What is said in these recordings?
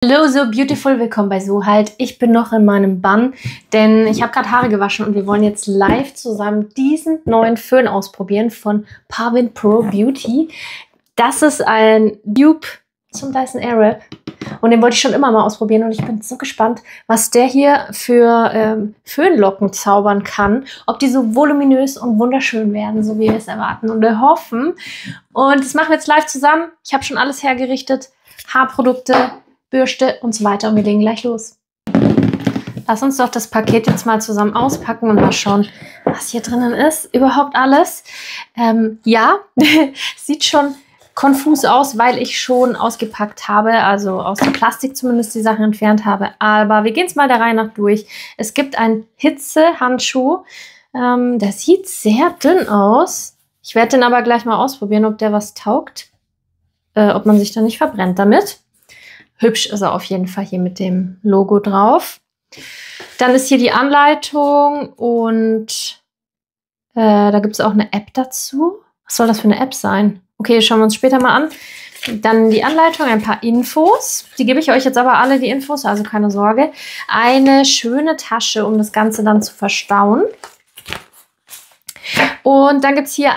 Hello, so beautiful, willkommen bei So Halt. Ich bin noch in meinem Bann, denn ich habe gerade Haare gewaschen und wir wollen jetzt live zusammen diesen neuen Föhn ausprobieren von Parvin Pro Beauty. Das ist ein Dupe zum Dyson Airwrap und den wollte ich schon immer mal ausprobieren und ich bin so gespannt, was der hier für Föhnlocken zaubern kann. Ob die so voluminös und wunderschön werden, so wie wir es erwarten und hoffen. Und das machen wir jetzt live zusammen. Ich habe schon alles hergerichtet, Haarprodukte, Bürste und so weiter und wir legen gleich los. Lass uns doch das Paket jetzt mal zusammen auspacken und mal schauen, was hier drinnen ist. Überhaupt alles. Ja, sieht schon konfus aus, weil ich schon ausgepackt habe, also aus dem Plastik zumindest die Sachen entfernt habe. Aber wir gehen es mal der Reihe nach durch. Es gibt einen Hitzehandschuh. Der sieht sehr dünn aus. Ich werde den aber gleich mal ausprobieren, ob der was taugt. Ob man sich da nicht verbrennt damit. Hübsch ist er auf jeden Fall hier mit dem Logo drauf. Dann ist hier die Anleitung und da gibt es auch eine App dazu. Was soll das für eine App sein? Okay, schauen wir uns später mal an. Dann die Anleitung, ein paar Infos. Die gebe ich euch jetzt aber alle, die Infos, also keine Sorge. Eine schöne Tasche, um das Ganze dann zu verstauen. Und dann gibt es hier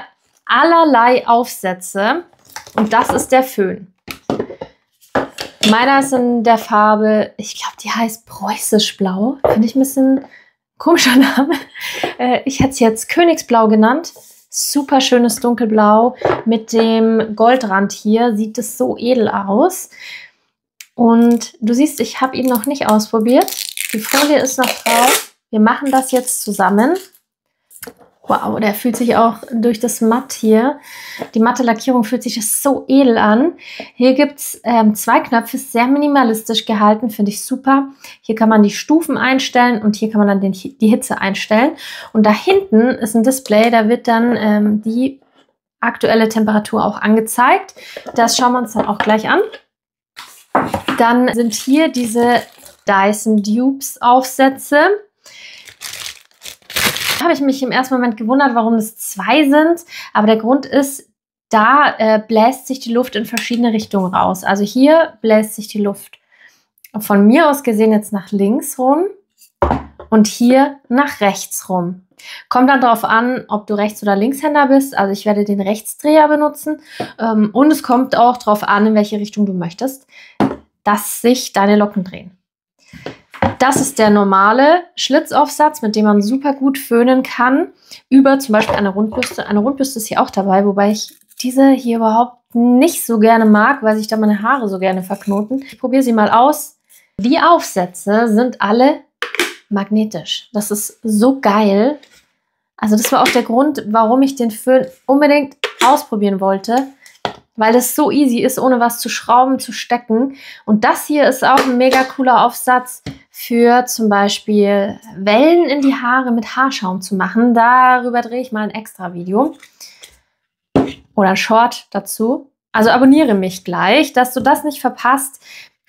allerlei Aufsätze. Und das ist der Föhn. Meiner ist in der Farbe, ich glaube, die heißt Preußisch Blau. Finde ich ein bisschen komischer Name. Ich hätte es jetzt Königsblau genannt. Super schönes Dunkelblau mit dem Goldrand hier. Sieht es so edel aus. Und du siehst, ich habe ihn noch nicht ausprobiert. Die Folie ist noch drauf. Wir machen das jetzt zusammen. Wow, der fühlt sich auch durch das Matt hier, die matte Lackierung fühlt sich das so edel an. Hier gibt es zwei Knöpfe, sehr minimalistisch gehalten, finde ich super. Hier kann man die Stufen einstellen und hier kann man dann die Hitze einstellen. Und da hinten ist ein Display, da wird dann die aktuelle Temperatur auch angezeigt. Das schauen wir uns dann auch gleich an. Dann sind hier diese Dyson Dupes Aufsätze. Habe ich mich im ersten Moment gewundert, warum es zwei sind, aber der Grund ist, da bläst sich die Luft in verschiedene Richtungen raus. Also hier bläst sich die Luft von mir aus gesehen jetzt nach links rum und hier nach rechts rum. Kommt dann darauf an, ob du Rechts- oder Linkshänder bist. Also ich werde den Rechtsdreher benutzen und es kommt auch darauf an, in welche Richtung du möchtest, dass sich deine Locken drehen. Das ist der normale Schlitzaufsatz, mit dem man super gut föhnen kann, über zum Beispiel eine Rundbürste. Eine Rundbürste ist hier auch dabei, wobei ich diese hier überhaupt nicht so gerne mag, weil sich da meine Haare so gerne verknoten. Ich probiere sie mal aus. Die Aufsätze sind alle magnetisch. Das ist so geil. Also das war auch der Grund, warum ich den Föhn unbedingt ausprobieren wollte. Weil es so easy ist, ohne was zu schrauben, zu stecken. Und das hier ist auch ein mega cooler Aufsatz für zum Beispiel Wellen in die Haare mit Haarschaum zu machen. Darüber drehe ich mal ein extra Video. Oder ein Short dazu. Also abonniere mich gleich, dass du das nicht verpasst.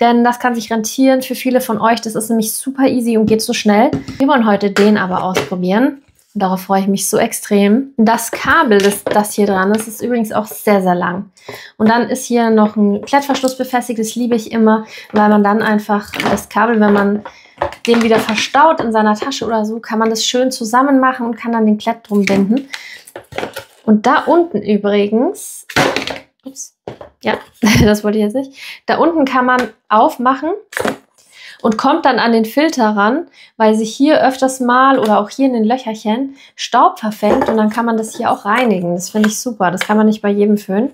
Denn das kann sich rentieren für viele von euch. Das ist nämlich super easy und geht so schnell. Wir wollen heute den aber ausprobieren. Und darauf freue ich mich so extrem. Das Kabel, das hier dran ist, ist übrigens auch sehr, sehr lang. Und dann ist hier noch ein Klettverschluss befestigt. Das liebe ich immer, weil man dann einfach das Kabel, wenn man den wieder verstaut in seiner Tasche oder so, kann man das schön zusammen machen und kann dann den Klett drum binden. Und da unten übrigens, ups, ja, das wollte ich jetzt nicht. Da unten kann man aufmachen und kommt dann an den Filter ran, weil sich hier öfters mal oder auch hier in den Löcherchen Staub verfängt und dann kann man das hier auch reinigen. Das finde ich super. Das kann man nicht bei jedem Föhn.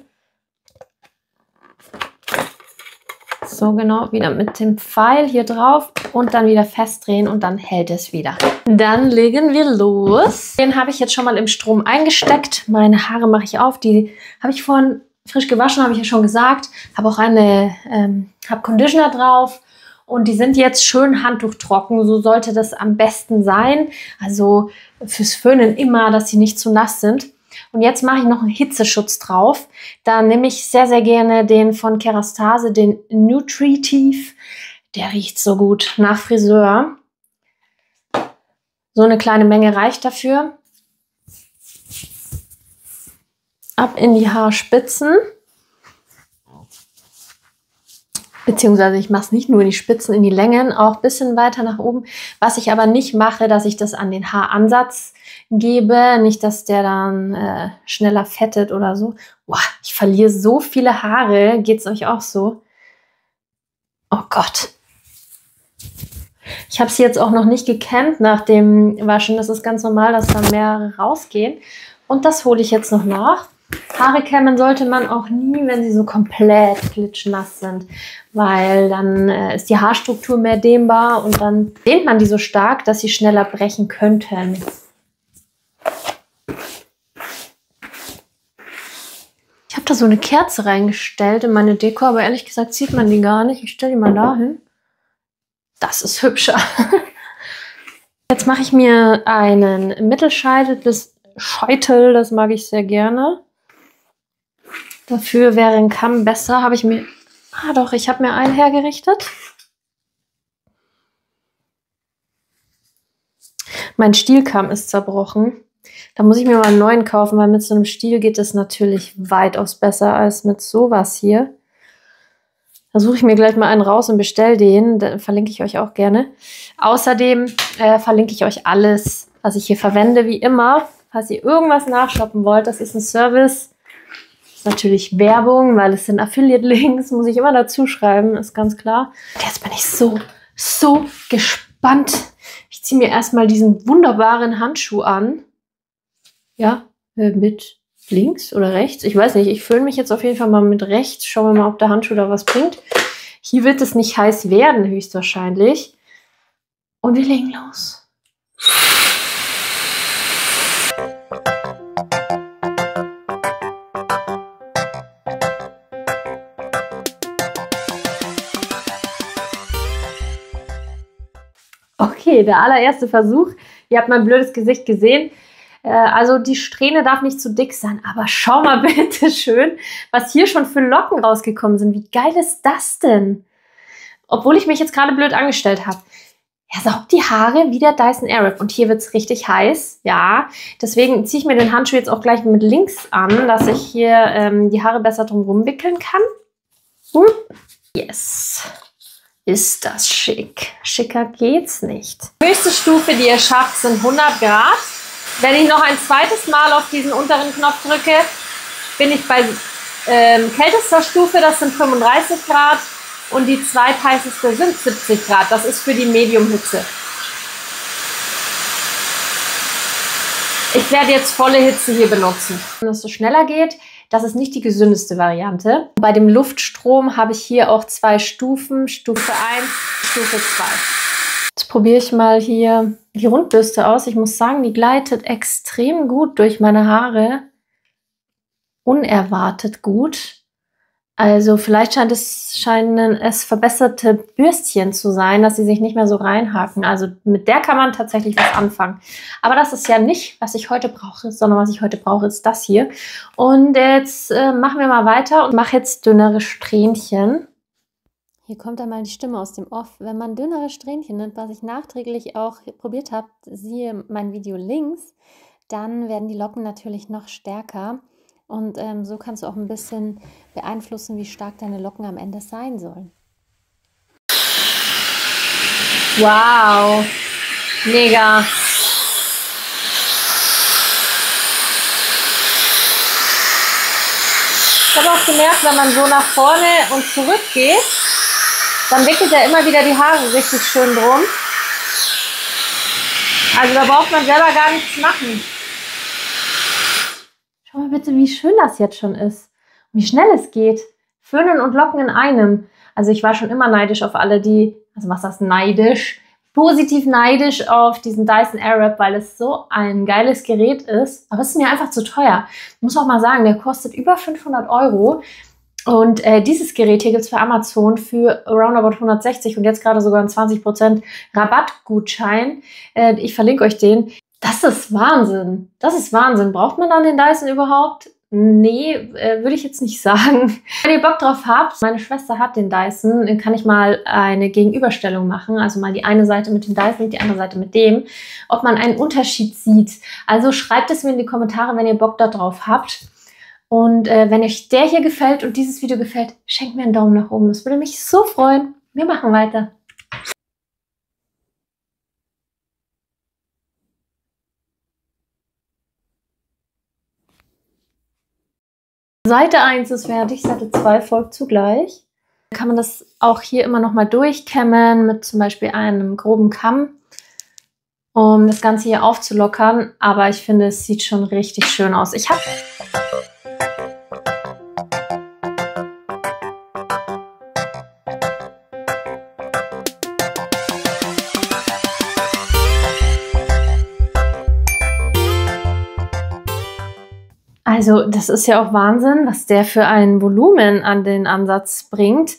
So genau, wieder mit dem Pfeil hier drauf und dann wieder festdrehen und dann hält es wieder. Dann legen wir los. Den habe ich jetzt schon mal im Strom eingesteckt. Meine Haare mache ich auf. Die habe ich vorhin frisch gewaschen, habe ich ja schon gesagt. Habe auch habe Conditioner drauf. Und die sind jetzt schön handtuchtrocken, so sollte das am besten sein. Also fürs Föhnen immer, dass sie nicht zu nass sind. Und jetzt mache ich noch einen Hitzeschutz drauf. Da nehme ich sehr, sehr gerne den von Kerastase, den Nutritive. Der riecht so gut nach Friseur. So eine kleine Menge reicht dafür. Ab in die Haarspitzen. Beziehungsweise ich mache es nicht nur in die Spitzen, in die Längen, auch ein bisschen weiter nach oben. Was ich aber nicht mache, dass ich das an den Haaransatz gebe. Nicht, dass der dann schneller fettet oder so. Boah, ich verliere so viele Haare. Geht es euch auch so? Oh Gott. Ich habe sie jetzt auch noch nicht gekämmt nach dem Waschen. Das ist ganz normal, dass da mehrere rausgehen. Und das hole ich jetzt noch nach. Haare kämmen sollte man auch nie, wenn sie so komplett klitschnass sind, weil dann ist die Haarstruktur mehr dehnbar und dann dehnt man die so stark, dass sie schneller brechen könnten. Ich habe da so eine Kerze reingestellt in meine Deko, aber ehrlich gesagt sieht man die gar nicht. Ich stelle die mal da hin. Das ist hübscher. Jetzt mache ich mir einen Mittelscheitel bis Scheitel, das mag ich sehr gerne. Dafür wäre ein Kamm besser. Habe ich mir... Ah doch, ich habe mir einen hergerichtet. Mein Stielkamm ist zerbrochen. Da muss ich mir mal einen neuen kaufen, weil mit so einem Stiel geht es natürlich weitaus besser als mit sowas hier. Da suche ich mir gleich mal einen raus und bestelle den. Den verlinke ich euch auch gerne. Außerdem verlinke ich euch alles, was ich hier verwende, wie immer. Falls ihr irgendwas nachshoppen wollt, das ist ein Service. Das ist natürlich Werbung, weil es sind Affiliate-Links, muss ich immer dazu schreiben, ist ganz klar. Und jetzt bin ich so gespannt. Ich ziehe mir erstmal diesen wunderbaren Handschuh an. Ja, mit links oder rechts. Ich weiß nicht, ich föhne mich jetzt auf jeden Fall mal mit rechts. Schauen wir mal, ob der Handschuh da was bringt. Hier wird es nicht heiß werden, höchstwahrscheinlich. Und wir legen los. Okay, der allererste Versuch. Ihr habt mein blödes Gesicht gesehen. Also die Strähne darf nicht zu dick sein, aber schau mal bitte schön, was hier schon für Locken rausgekommen sind. Wie geil ist das denn? Obwohl ich mich jetzt gerade blöd angestellt habe. Er saugt die Haare wie der Dyson Airwrap. Und hier wird es richtig heiß, ja. Deswegen ziehe ich mir den Handschuh jetzt auch gleich mit links an, dass ich hier die Haare besser drum wickeln kann. Yes. Ist das schick. Schicker geht's nicht. Die höchste Stufe, die ihr schafft, sind 100 Grad. Wenn ich noch ein zweites Mal auf diesen unteren Knopf drücke, bin ich bei kältester Stufe, das sind 35 Grad. Und die zweitheißeste sind 70 Grad. Das ist für die Medium-Hitze. Ich werde jetzt volle Hitze hier benutzen. Wenn es so schneller geht, das ist nicht die gesündeste Variante. Bei dem Luftstrom habe ich hier auch 2 Stufen. Stufe 1, Stufe 2. Jetzt probiere ich mal hier die Rundbürste aus. Ich muss sagen, die gleitet extrem gut durch meine Haare. Unerwartet gut. Also vielleicht scheinen es verbesserte Bürstchen zu sein, dass sie sich nicht mehr so reinhaken. Also mit der kann man tatsächlich was anfangen. Aber das ist ja nicht, was ich heute brauche, sondern was ich heute brauche, ist das hier. Und jetzt machen wir mal weiter und mache jetzt dünnere Strähnchen. Hier kommt einmal die Stimme aus dem Off. Wenn man dünnere Strähnchen nimmt, was ich nachträglich auch probiert habe, siehe mein Video links, dann werden die Locken natürlich noch stärker. Und so kannst du auch ein bisschen beeinflussen, wie stark deine Locken am Ende sein sollen. Wow, mega. Ich habe auch gemerkt, wenn man so nach vorne und zurück geht, dann wickelt er immer wieder die Haare richtig schön drum. Also da braucht man selber gar nichts machen. Schau mal bitte, wie schön das jetzt schon ist. Und wie schnell es geht. Föhnen und Locken in einem. Also ich war schon immer neidisch auf alle, die... Also was ist das neidisch? Positiv neidisch auf diesen Dyson Airwrap, weil es so ein geiles Gerät ist. Aber es ist mir einfach zu teuer. Ich muss auch mal sagen, der kostet über 500 €. Und dieses Gerät hier gibt es bei Amazon für roundabout 160 und jetzt gerade sogar einen 20% Rabattgutschein. Ich verlinke euch den. Das ist Wahnsinn. Das ist Wahnsinn. Braucht man dann den Dyson überhaupt? Nee, würde ich jetzt nicht sagen. Wenn ihr Bock drauf habt, meine Schwester hat den Dyson, dann kann ich mal eine Gegenüberstellung machen. Also mal die eine Seite mit dem Dyson, die andere Seite mit dem. Ob man einen Unterschied sieht. Also schreibt es mir in die Kommentare, wenn ihr Bock darauf habt. Und wenn euch der hier gefällt und dieses Video gefällt, schenkt mir einen Daumen nach oben. Das würde mich so freuen. Wir machen weiter. Seite 1 ist fertig, Seite 2 folgt zugleich. Kann man das auch hier immer noch mal durchkämmen mit zum Beispiel einem groben Kamm, um das Ganze hier aufzulockern. Aber ich finde, es sieht schon richtig schön aus. Also das ist ja auch Wahnsinn, was der für ein Volumen an den Ansatz bringt.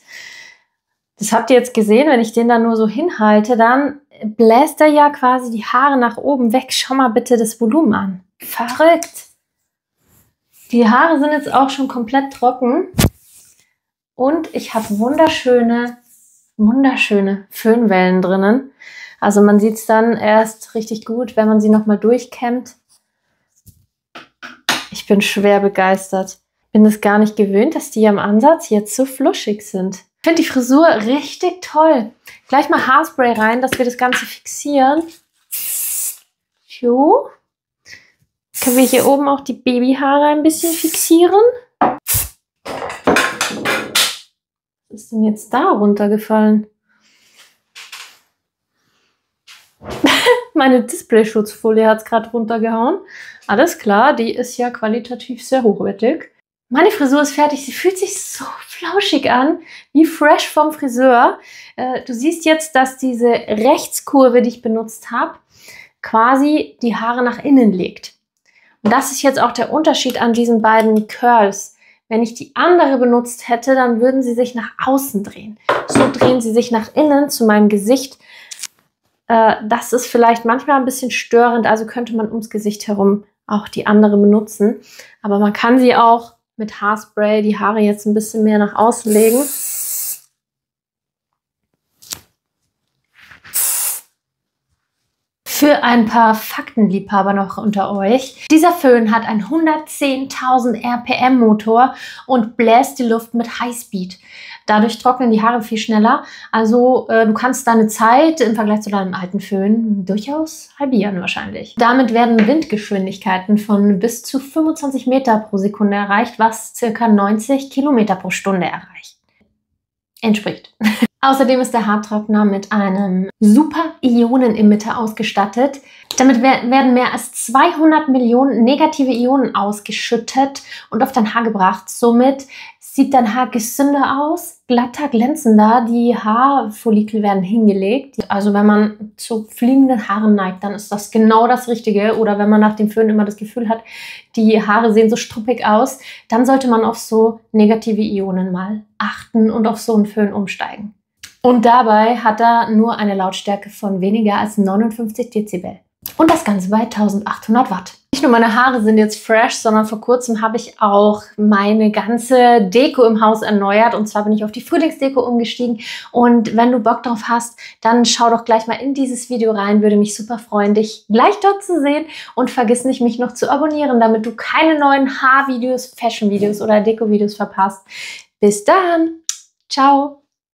Das habt ihr jetzt gesehen, wenn ich den da nur so hinhalte, dann bläst er ja quasi die Haare nach oben weg. Schau mal bitte das Volumen an. Verrückt! Die Haare sind jetzt auch schon komplett trocken. Und ich habe wunderschöne Föhnwellen drinnen. Also man sieht es dann erst richtig gut, wenn man sie nochmal durchkämmt. Ich bin schwer begeistert. Ich bin es gar nicht gewöhnt, dass die am Ansatz jetzt so fluschig sind. Ich finde die Frisur richtig toll. Gleich mal Haarspray rein, dass wir das Ganze fixieren. So. Können wir hier oben auch die Babyhaare ein bisschen fixieren? Was ist denn jetzt da runtergefallen? Meine Displayschutzfolie hat es gerade runtergehauen. Alles klar, die ist ja qualitativ sehr hochwertig. Meine Frisur ist fertig. Sie fühlt sich so flauschig an, wie fresh vom Friseur. Du siehst jetzt, dass diese Rechtskurve, die ich benutzt habe, quasi die Haare nach innen legt. Und das ist jetzt auch der Unterschied an diesen beiden Curls. Wenn ich die andere benutzt hätte, dann würden sie sich nach außen drehen. So drehen sie sich nach innen zu meinem Gesicht. Das ist vielleicht manchmal ein bisschen störend, also könnte man ums Gesicht herum auch die andere benutzen. Aber man kann sie auch mit Haarspray die Haare jetzt ein bisschen mehr nach außen legen. Für ein paar Faktenliebhaber noch unter euch. Dieser Föhn hat einen 110.000 RPM Motor und bläst die Luft mit Highspeed. Dadurch trocknen die Haare viel schneller. Also du kannst deine Zeit im Vergleich zu deinem alten Föhn durchaus halbieren wahrscheinlich. Damit werden Windgeschwindigkeiten von bis zu 25 Meter pro Sekunde erreicht, was ca. 90 Kilometer pro Stunde entspricht. Außerdem ist der Haartrockner mit einem Super-Ionen-Emitter ausgestattet. Damit werden mehr als 200 Millionen negative Ionen ausgeschüttet und auf dein Haar gebracht. Somit sieht dein Haar gesünder aus, glatter, glänzender. Die Haarfollikel werden hingelegt. Also wenn man zu fliegenden Haaren neigt, dann ist das genau das Richtige. Oder wenn man nach dem Föhn immer das Gefühl hat, die Haare sehen so struppig aus, dann sollte man auf so negative Ionen mal achten und auf so einen Föhn umsteigen. Und dabei hat er nur eine Lautstärke von weniger als 59 Dezibel. Und das Ganze bei 1800 Watt. Nicht nur meine Haare sind jetzt fresh, sondern vor kurzem habe ich auch meine ganze Deko im Haus erneuert. Und zwar bin ich auf die Frühlingsdeko umgestiegen. Und wenn du Bock drauf hast, dann schau doch gleich mal in dieses Video rein. Würde mich super freuen, dich gleich dort zu sehen. Und vergiss nicht, mich noch zu abonnieren, damit du keine neuen Haarvideos, Fashion-Videos oder Deko-Videos verpasst. Bis dann. Ciao.